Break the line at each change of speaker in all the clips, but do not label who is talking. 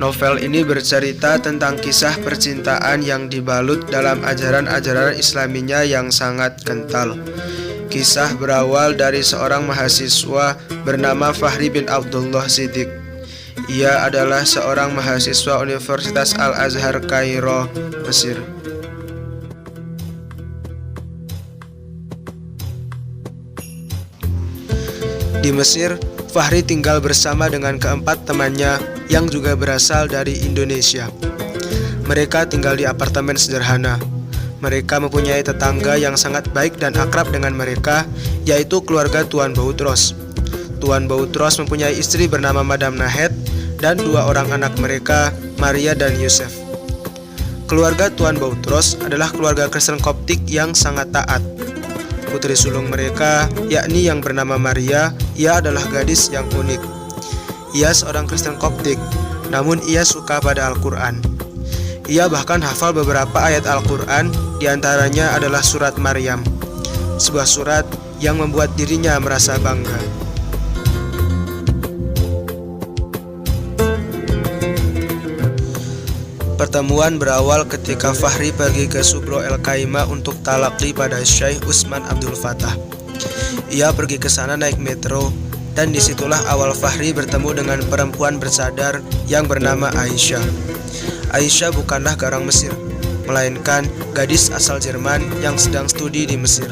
Novel ini bercerita tentang kisah percintaan yang dibalut dalam ajaran-ajaran Islaminya yang sangat kental. Kisah berawal dari seorang mahasiswa bernama Fahri bin Abdullah Siddiq. Ia adalah seorang mahasiswa Universitas Al-Azhar Kairo, Mesir. Di Mesir, Fahri tinggal bersama dengan keempat temannya yang juga berasal dari Indonesia. Mereka tinggal di apartemen sederhana. Mereka mempunyai tetangga yang sangat baik dan akrab dengan mereka, yaitu keluarga Tuan Boutros. Tuan Boutros mempunyai istri bernama Madam Nahed dan dua orang anak mereka, Maria dan Yusuf. Keluarga Tuan Boutros adalah keluarga Kristen Koptik yang sangat taat. Putri sulung mereka, yakni yang bernama Maria, ia adalah gadis yang unik. Ia seorang Kristen Koptik, namun ia suka pada Al-Quran. Ia bahkan hafal beberapa ayat Al-Quran, diantaranya adalah surat Maryam, sebuah surat yang membuat dirinya merasa bangga. Pertemuan berawal ketika Fahri pergi ke Subro El Khaimah untuk talaqi pada Syekh Utsman Abdul Fattah. Ia pergi ke sana naik metro, dan disitulah awal Fahri bertemu dengan perempuan bercadar yang bernama Aisyah. Aisyah bukanlah garang Mesir, melainkan gadis asal Jerman yang sedang studi di Mesir.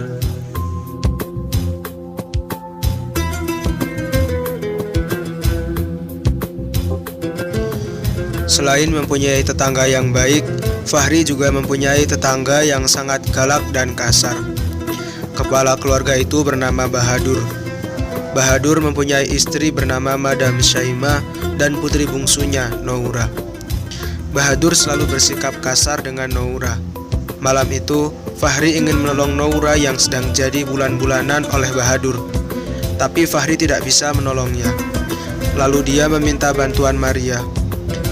Selain mempunyai tetangga yang baik, Fahri juga mempunyai tetangga yang sangat galak dan kasar. Kepala keluarga itu bernama Bahadur. Bahadur mempunyai istri bernama Madam Syaimah dan putri bungsunya, Noura. Bahadur selalu bersikap kasar dengan Noura. Malam itu, Fahri ingin menolong Noura yang sedang jadi bulan-bulanan oleh Bahadur. Tapi Fahri tidak bisa menolongnya. Lalu dia meminta bantuan Maria.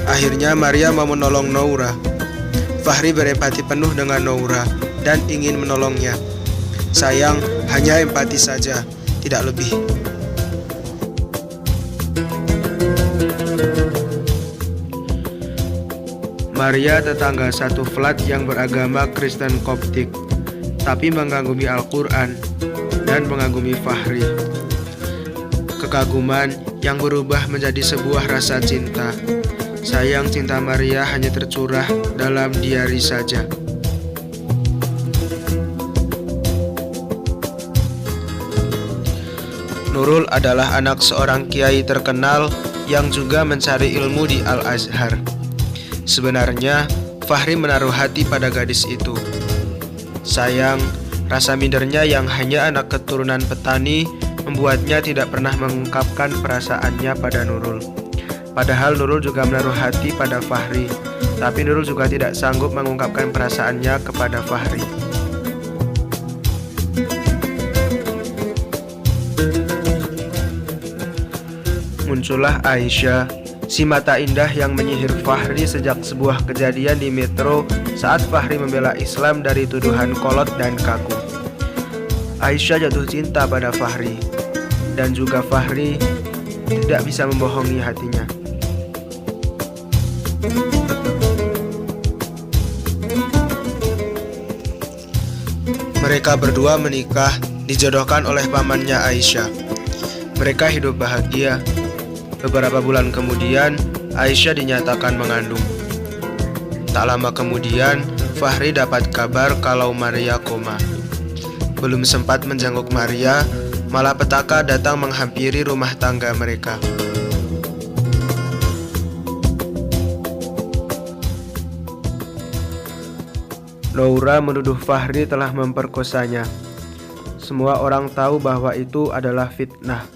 Akhirnya Maria mau menolong Noura. Fahri berempati penuh dengan Noura dan ingin menolongnya. Sayang, hanya empati saja, tidak lebih. Maria tetangga satu flat yang beragama Kristen Koptik, tapi mengagumi Al-Quran dan mengagumi Fahri. Kekaguman yang berubah menjadi sebuah rasa cinta. Sayang, cinta Maria hanya tercurah dalam diari saja. Nurul adalah anak seorang kiai terkenal yang juga mencari ilmu di Al-Azhar. Sebenarnya, Fahri menaruh hati pada gadis itu. Sayang, rasa mindernya yang hanya anak keturunan petani membuatnya tidak pernah mengungkapkan perasaannya pada Nurul. Padahal Nurul juga menaruh hati pada Fahri, tapi Nurul juga tidak sanggup mengungkapkan perasaannya kepada Fahri. Muncullah Aisyah, si mata indah yang menyihir Fahri sejak sebuah kejadian di metro saat Fahri membela Islam dari tuduhan kolot dan kaku. Aisyah jatuh cinta pada Fahri, dan juga Fahri tidak bisa membohongi hatinya. Mereka berdua menikah, dijodohkan oleh pamannya Aisyah. Mereka hidup bahagia. Beberapa bulan kemudian, Aisyah dinyatakan mengandung. Tak lama kemudian, Fahri dapat kabar kalau Maria koma. Belum sempat menjenguk Maria, malah petaka datang menghampiri rumah tangga mereka. Noura menuduh Fahri telah memperkosanya. Semua orang tahu bahwa itu adalah fitnah.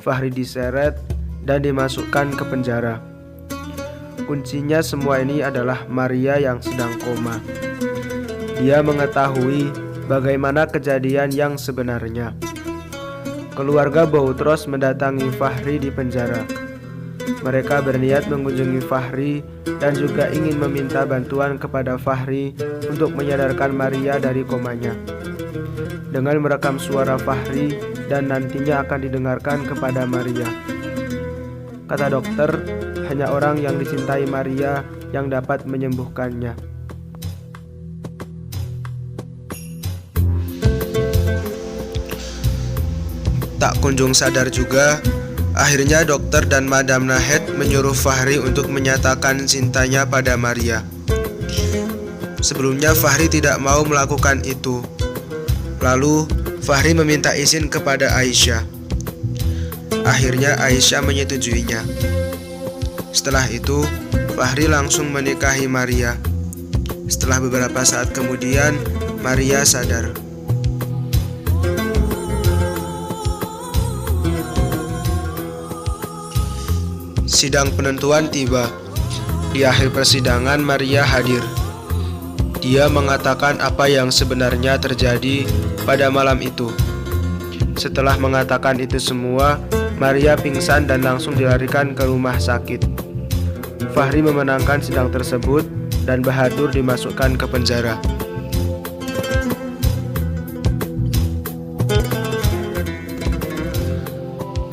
Fahri diseret dan dimasukkan ke penjara. Kuncinya semua ini adalah Maria yang sedang koma. Dia mengetahui bagaimana kejadian yang sebenarnya. Keluarga Boutros mendatangi Fahri di penjara. Mereka berniat mengunjungi Fahri dan juga ingin meminta bantuan kepada Fahri untuk menyadarkan Maria dari komanya. Dengan merekam suara Fahri dan nantinya akan didengarkan kepada Maria. Kata dokter, hanya orang yang dicintai Maria yang dapat menyembuhkannya. Tak kunjung sadar juga, akhirnya dokter dan Madam Nahed menyuruh Fahri untuk menyatakan cintanya pada Maria. Sebelumnya Fahri tidak mau melakukan itu. Lalu Fahri meminta izin kepada Aisyah. Akhirnya Aisyah menyetujuinya. Setelah itu, Fahri langsung menikahi Maria. Setelah beberapa saat kemudian, Maria sadar. Sidang penentuan tiba. Di akhir persidangan, Maria hadir. Dia mengatakan apa yang sebenarnya terjadi pada malam itu. Setelah mengatakan itu semua, Maria pingsan dan langsung dilarikan ke rumah sakit. Fahri memenangkan sidang tersebut dan Bahadur dimasukkan ke penjara.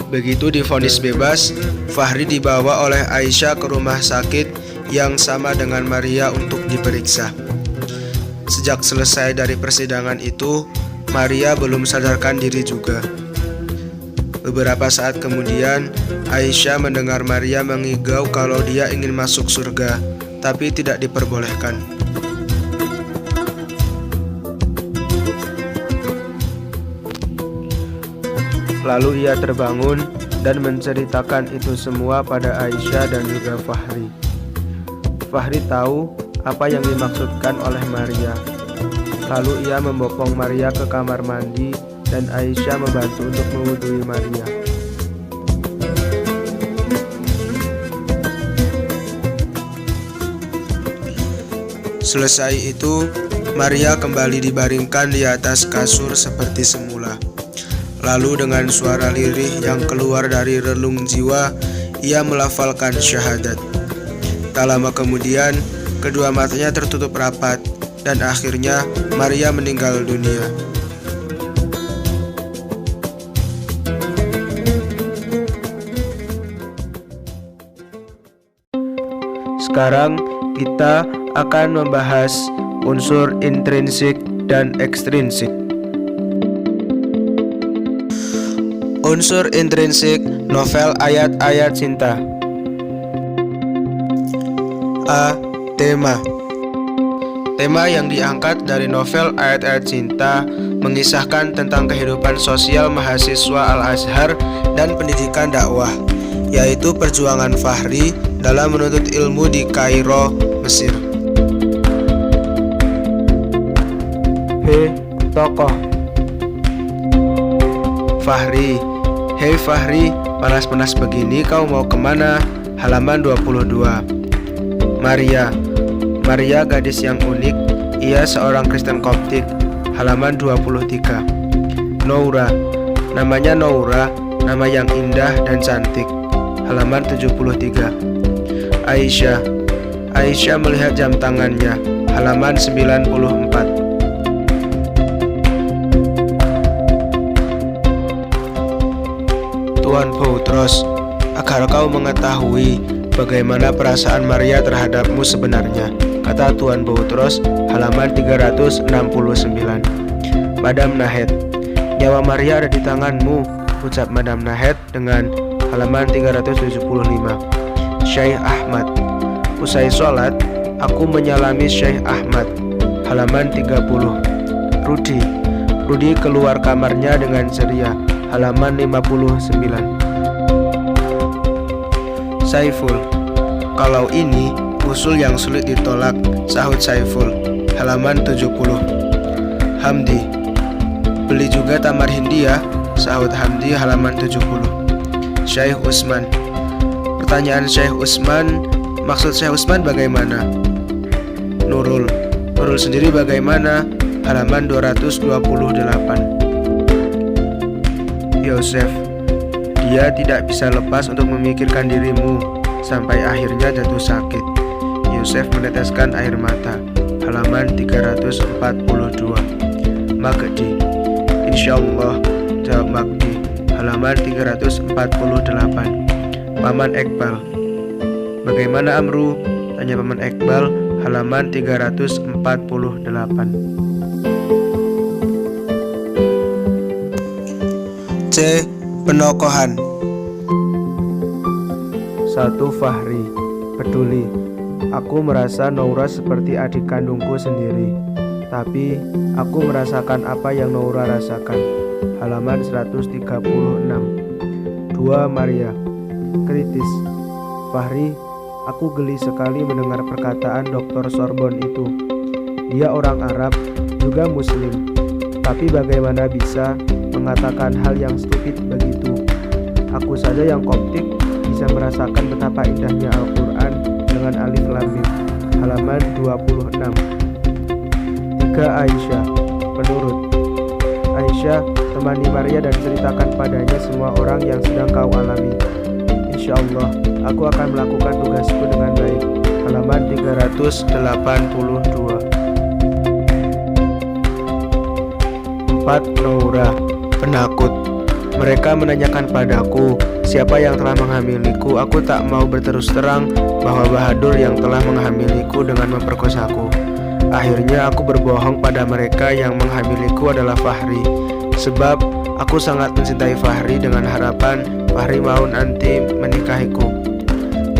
Begitu divonis bebas, Fahri dibawa oleh Aisyah ke rumah sakit yang sama dengan Maria untuk diperiksa. Sejak selesai dari persidangan itu, Maria belum sadarkan diri juga. Beberapa saat kemudian, Aisyah mendengar Maria mengigau kalau dia ingin masuk surga, tapi tidak diperbolehkan. Lalu ia terbangun dan menceritakan itu semua pada Aisyah dan juga Fahri. Fahri tahu apa yang dimaksudkan oleh Maria. Lalu ia membopong Maria ke kamar mandi dan Aisyah membantu untuk mewudhui Maria. Selesai itu, Maria kembali dibaringkan di atas kasur seperti semula. Lalu dengan suara lirih yang keluar dari relung jiwa, ia melafalkan syahadat. Tak lama kemudian, kedua matanya tertutup rapat dan akhirnya Maria meninggal dunia. Sekarang kita akan membahas unsur intrinsik dan ekstrinsik. Unsur intrinsik novel Ayat-Ayat Cinta. A. Tema. Tema yang diangkat dari novel Ayat-Ayat Cinta mengisahkan tentang kehidupan sosial mahasiswa Al-Azhar dan pendidikan dakwah, yaitu perjuangan Fahri dalam menuntut ilmu di Kairo, Mesir. B. Tokoh. Fahri. Hei Fahri, panas-panas begini kau mau kemana? Halaman 22. Maria. Maria gadis yang unik, ia seorang Kristen Koptik. Halaman 23. Noura. Namanya Noura, nama yang indah dan cantik. Halaman 73. Aisyah. Aisyah melihat jam tangannya. Halaman 94. Tuan Boutros, agar kau mengetahui bagaimana perasaan Maria terhadapmu sebenarnya, kata Tuan Boutros, halaman 369. Madam Nahed. Nyawa Maria ada di tanganmu, ucap Madam Nahed dengan halaman 375. Syekh Ahmad. Usai sholat, aku menyalami Syekh Ahmad. Halaman 30. Rudi keluar kamarnya dengan ceria. Halaman 59. Saiful. Kalau ini usul yang sulit ditolak, sahut Saiful. Halaman 70. Hamdi. Beli juga Tamar Hindia, sahut Hamdi. Halaman 70. Syekh Utsman. Pertanyaan Syekh Utsman, maksud Syekh Utsman bagaimana? Nurul sendiri bagaimana? Halaman 228. Yosef. Dia tidak bisa lepas untuk memikirkan dirimu sampai akhirnya jatuh sakit. Yosef meneteskan air mata. Halaman 342. Magdi. Insyaallah, jawab Magdi. Halaman 348. Paman Iqbal. Bagaimana Amru? Tanya Paman Iqbal, halaman 348. C. Penokohan. 1. Fahri. Peduli. Aku merasa Noura seperti adik kandungku sendiri, tapi aku merasakan apa yang Noura rasakan. Halaman 136. 2. Maria. Kritis. Fahri, aku geli sekali mendengar perkataan Dr. Sorbonne itu. Dia orang Arab, juga Muslim, tapi bagaimana bisa mengatakan hal yang stupid begitu? Aku saja yang Koptik bisa merasakan betapa indahnya Al-Quran dengan alif lam mim. Halaman 26. 3. Aisyah. Penurut. Aisyah, temani Maria dan ceritakan padanya semua orang yang sedang kau alami. Insya Allah, aku akan melakukan tugasku dengan baik. Halaman 382. 4. Noura. Penakut. Mereka menanyakan padaku siapa yang telah menghamiliku. Aku tak mau berterus terang bahwa Bahadur yang telah menghamiliku dengan memperkosaku. Akhirnya aku berbohong pada mereka yang menghamiliku adalah Fahri, sebab aku sangat mencintai Fahri dengan harapan Fahri mau nanti menikahiku.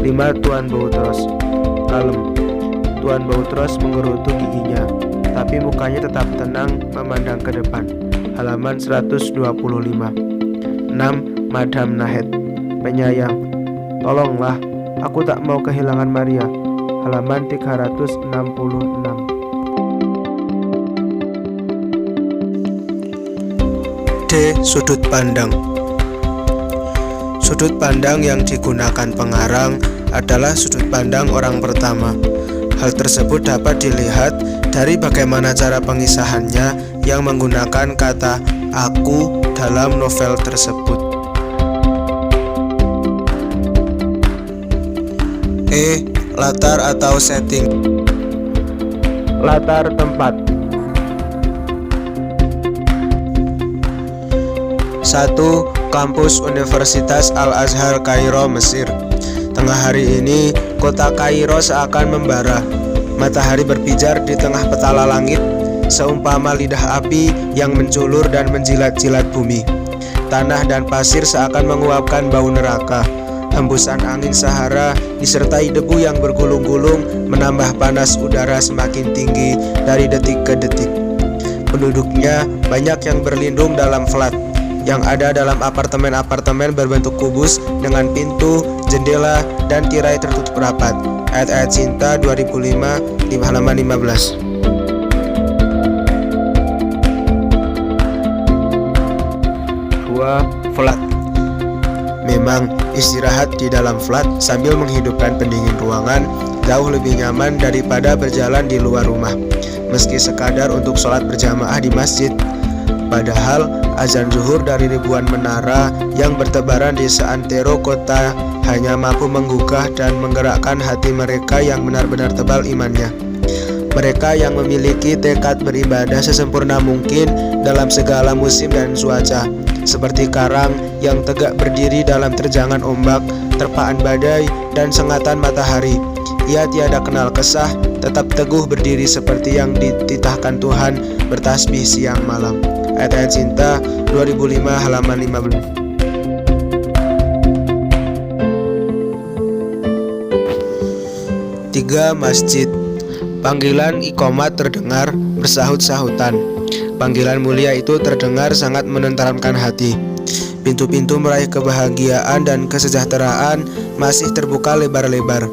5. Tuan Boutros. Kalem. Tuan Boutros menggerutu giginya, tapi mukanya tetap tenang memandang ke depan. Halaman 125. 6. Madam Nahed. Penyayang. Tolonglah, aku tak mau kehilangan Maria. Halaman 366. D. Sudut pandang. Sudut pandang yang digunakan pengarang adalah sudut pandang orang pertama. Hal tersebut dapat dilihat dari bagaimana cara pengisahannya yang menggunakan kata aku dalam novel tersebut. E. Latar atau setting. Latar tempat. 1. Kampus Universitas Al-Azhar Kairo, Mesir. Tengah hari ini, kota Kairo seakan membara. Matahari berpijar di tengah petala langit, seumpama lidah api yang menculur dan menjilat-jilat bumi. Tanah dan pasir seakan menguapkan bau neraka. Hembusan angin Sahara disertai debu yang bergulung-gulung menambah panas udara semakin tinggi dari detik ke detik. Penduduknya banyak yang berlindung dalam flat yang ada dalam apartemen-apartemen berbentuk kubus dengan pintu, jendela, dan tirai tertutup rapat. Ayat-ayat Cinta 2005, halaman 15. 2. Flat. Memang istirahat di dalam flat sambil menghidupkan pendingin ruangan jauh lebih nyaman daripada berjalan di luar rumah, meski sekadar untuk sholat berjamaah di masjid. Padahal azan zuhur dari ribuan menara yang bertebaran di seantero kota hanya mampu menggugah dan menggerakkan hati mereka yang benar-benar tebal imannya. Mereka yang memiliki tekad beribadah sesempurna mungkin dalam segala musim dan cuaca, seperti karang yang tegak berdiri dalam terjangan ombak, terpaan badai, dan sengatan matahari. Ia tiada kenal kesah, tetap teguh berdiri seperti yang dititahkan Tuhan, bertasbih siang malam. Ayat-ayat Cinta 2005, halaman 15. 3. Masjid. Panggilan iqomat terdengar bersahut-sahutan. Panggilan mulia itu terdengar sangat menenteramkan hati. Pintu-pintu meraih kebahagiaan dan kesejahteraan masih terbuka lebar-lebar.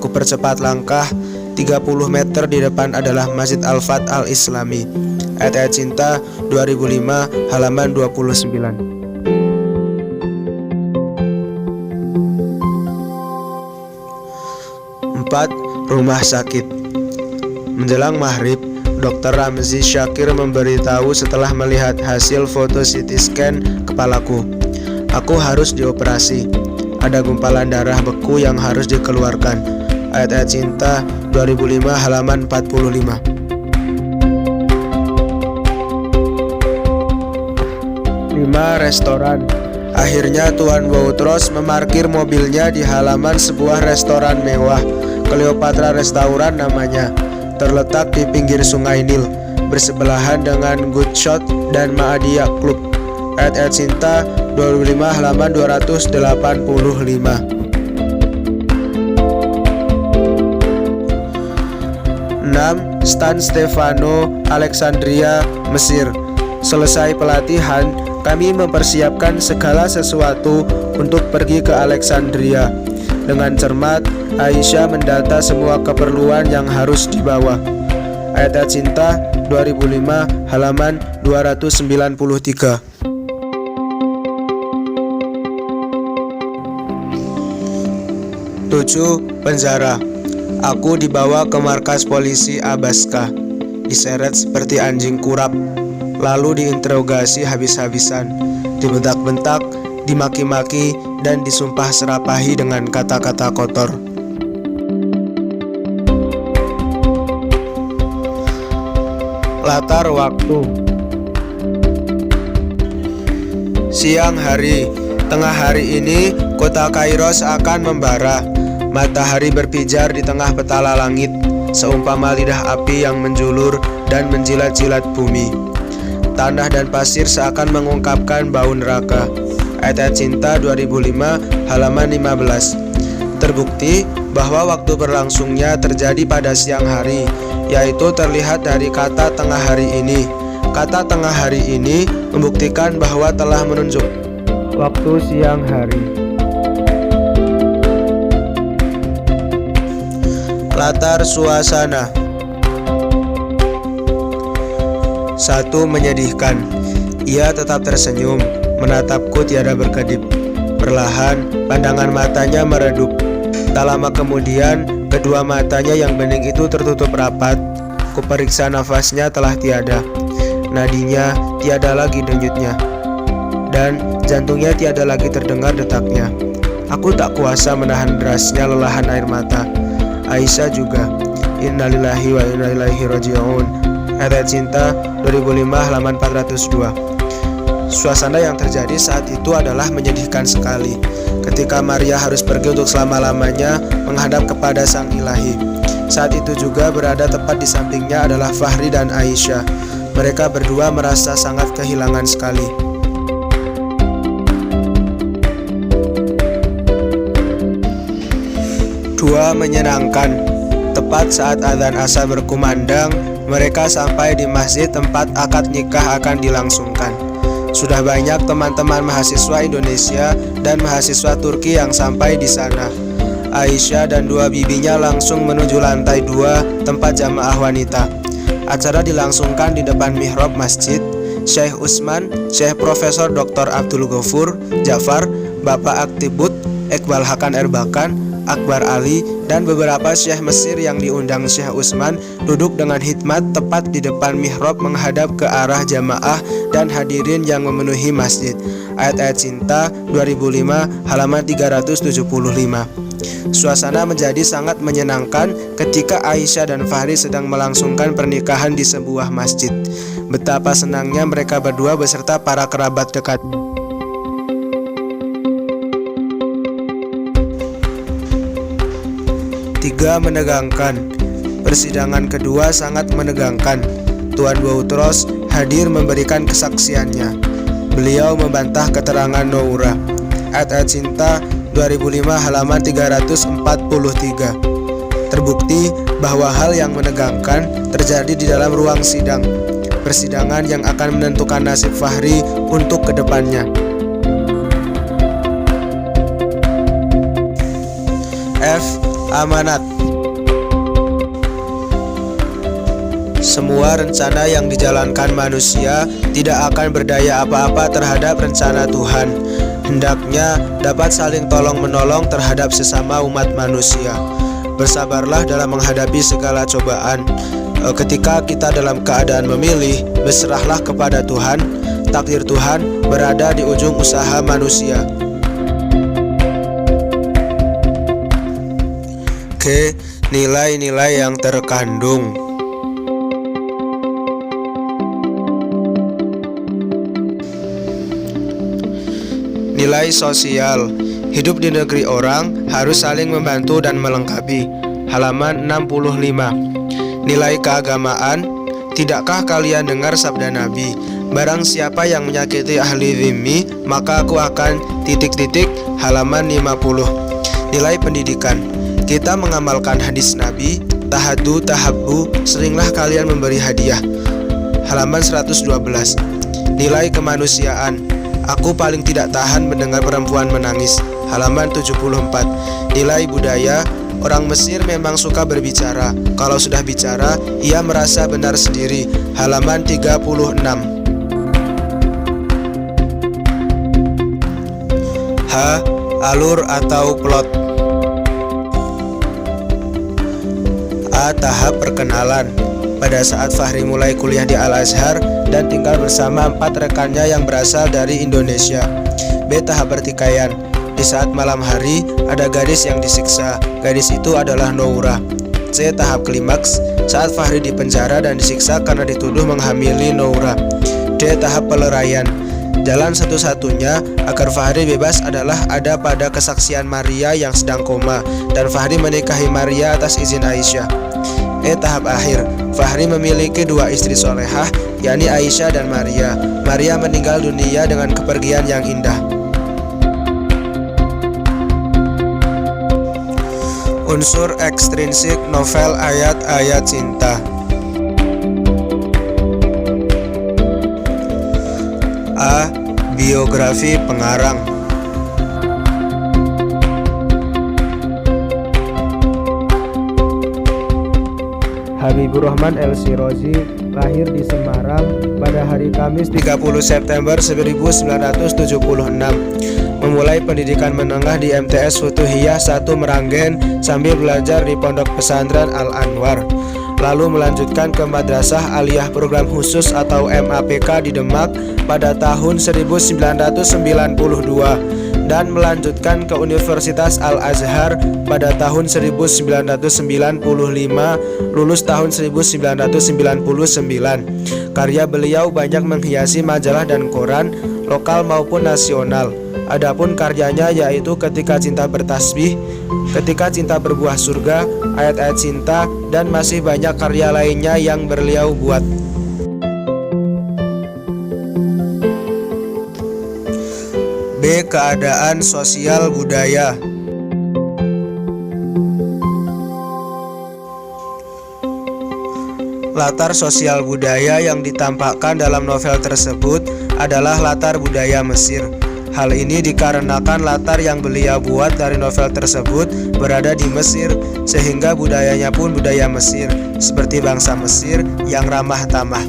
Kupercepat langkah. 30 meter di depan adalah Masjid Al-Fath Al-Islami. Ayat-ayat Cinta 2005, halaman 29. 4. Rumah sakit. Menjelang maghrib, Dr. Ramzi Syakir memberitahu setelah melihat hasil foto CT scan kepalaku. Aku harus dioperasi. Ada gumpalan darah beku yang harus dikeluarkan. Ayat-ayat Cinta 2005, halaman 45. 5. Restoran. Akhirnya Tuan Woutros memarkir mobilnya di halaman sebuah restoran mewah, Cleopatra Restaurant namanya, terletak di pinggir sungai Nil, bersebelahan dengan Good Shot dan Maadia Club. Ayat-ayat Cinta 25 halaman 285. 6. San Stefano, Alexandria, Mesir. Selesai pelatihan, kami mempersiapkan segala sesuatu untuk pergi ke Alexandria. Dengan cermat, Aisyah mendata semua keperluan yang harus dibawa. Ayat-ayat Cinta 2005 halaman 293. 7. Penjara. Aku dibawa ke markas polisi Abaska, diseret seperti anjing kurap, lalu diinterogasi habis-habisan, dibentak-bentak, dimaki-maki, dan disumpah serapahi dengan kata-kata kotor. Latar waktu: siang hari. Tengah hari ini, kota Kairo seakan membara. Matahari berpijar di tengah petala langit, seumpama lidah api yang menjulur dan menjilat-jilat bumi. Tanah dan pasir seakan mengungkapkan bau neraka. Ayat-ayat Cinta 2005 halaman 15. Terbukti bahwa waktu berlangsungnya terjadi pada siang hari, yaitu terlihat dari kata tengah hari ini. Kata tengah hari ini membuktikan bahwa telah menunjuk waktu siang hari. Latar suasana: 1. Menyedihkan. Ia tetap tersenyum, menatapku tiada berkedip. Perlahan, pandangan matanya meredup. Tak lama kemudian, kedua matanya yang bening itu tertutup rapat. Kuperiksa nafasnya telah tiada. Nadinya tiada lagi denyutnya. Dan jantungnya tiada lagi terdengar detaknya. Aku tak kuasa menahan derasnya lelahan air mata. Aisyah juga. Innalillahi wa inna ilaihi raji'un. Ayat Cinta 2005 halaman 402. Suasana yang terjadi saat itu adalah menyedihkan sekali. Ketika Maria harus pergi untuk selama-lamanya menghadap kepada Sang Ilahi. Saat itu juga berada tepat di sampingnya adalah Fahri dan Aisyah. Mereka berdua merasa sangat kehilangan sekali. 2. Menyenangkan. Tepat saat azan asar berkumandang, mereka sampai di masjid tempat akad nikah akan dilangsungkan. Sudah banyak teman-teman mahasiswa Indonesia dan mahasiswa Turki yang sampai di sana. Aisyah dan dua bibinya langsung menuju lantai 2 tempat jamaah wanita. Acara dilangsungkan di depan mihrab masjid. Syekh Utsman, Syekh Profesor Dr. Abdul Ghafur Ja'far, Bapak Aktibut, Iqbal Hakan Erbakan, Akbar Ali, dan beberapa syekh Mesir yang diundang Syekh Utsman duduk dengan hikmat tepat di depan mihrab menghadap ke arah jamaah dan hadirin yang memenuhi masjid. Ayat-ayat Cinta 2005 halaman 375. Suasana menjadi sangat menyenangkan ketika Aisyah dan Fahri sedang melangsungkan pernikahan di sebuah masjid. Betapa senangnya mereka berdua beserta para kerabat dekatnya. 3. Menegangkan. Persidangan kedua sangat menegangkan. Tuan Woutros hadir memberikan kesaksiannya. Beliau membantah keterangan Noura. Ayat-ayat Cinta 2005 halaman 343. Terbukti bahwa hal yang menegangkan terjadi di dalam ruang sidang. Persidangan yang akan menentukan nasib Fahri untuk kedepannya. F. Amanat. Semua rencana yang dijalankan manusia tidak akan berdaya apa-apa terhadap rencana Tuhan. Hendaknya dapat saling tolong-menolong terhadap sesama umat manusia. Bersabarlah dalam menghadapi segala cobaan. Ketika kita dalam keadaan memilih, berserahlah kepada Tuhan. Takdir Tuhan berada di ujung usaha manusia. K. Nilai-nilai yang terkandung. Nilai sosial. Hidup di negeri orang harus saling membantu dan melengkapi. Halaman 65. Nilai keagamaan. Tidakkah kalian dengar sabda Nabi? Barang siapa yang menyakiti ahli dhimmi, maka aku akan ... Halaman 50. Nilai pendidikan. Kita mengamalkan hadis Nabi, tahadu tahabbu, seringlah kalian memberi hadiah. Halaman 112. Nilai kemanusiaan. Aku paling tidak tahan mendengar perempuan menangis. Halaman 74. Nilai budaya. Orang Mesir memang suka berbicara. Kalau sudah bicara, ia merasa benar sendiri. Halaman 36. H. Alur atau plot. A. Tahap perkenalan. Pada saat Fahri mulai kuliah di Al-Azhar dan tinggal bersama 4 rekannya yang berasal dari Indonesia. B. Tahap pertikaian. Di saat malam hari, ada gadis yang disiksa. Gadis itu adalah Noura. C. Tahap klimaks. Saat Fahri dipenjara dan disiksa karena dituduh menghamili Noura. D. Tahap peleraian. Jalan satu-satunya agar Fahri bebas adalah ada pada kesaksian Maria yang sedang koma, dan Fahri menikahi Maria atas izin Aisyah. E. Tahap akhir. Fahri memiliki 2 istri solehah, yakni Aisyah dan Maria. Maria meninggal dunia dengan kepergian yang indah. Unsur ekstrinsik novel ayat-ayat cinta. A. Biografi pengarang. Habibur Rahman El-Shirazi lahir di Semarang pada hari Kamis 30 September 1976. Memulai pendidikan menengah di MTS Futuhiyah 1 Meranggen sambil belajar di Pondok Pesantren Al-Anwar. Lalu melanjutkan ke Madrasah Aliyah Program Khusus atau MAPK di Demak pada tahun 1992 dan melanjutkan ke Universitas Al-Azhar pada tahun 1995, lulus tahun 1999. Karya beliau banyak menghiasi majalah dan koran lokal maupun nasional. Adapun karyanya yaitu Ketika Cinta Bertasbih, Ketika Cinta Berbuah Surga, Ayat-ayat Cinta, dan masih banyak karya lainnya yang beliau buat. B. Keadaan sosial budaya. Latar sosial budaya yang ditampakkan dalam novel tersebut adalah latar budaya Mesir. Hal ini dikarenakan latar yang beliau buat dari novel tersebut berada di Mesir, sehingga budayanya pun budaya Mesir, seperti bangsa Mesir yang ramah tamah.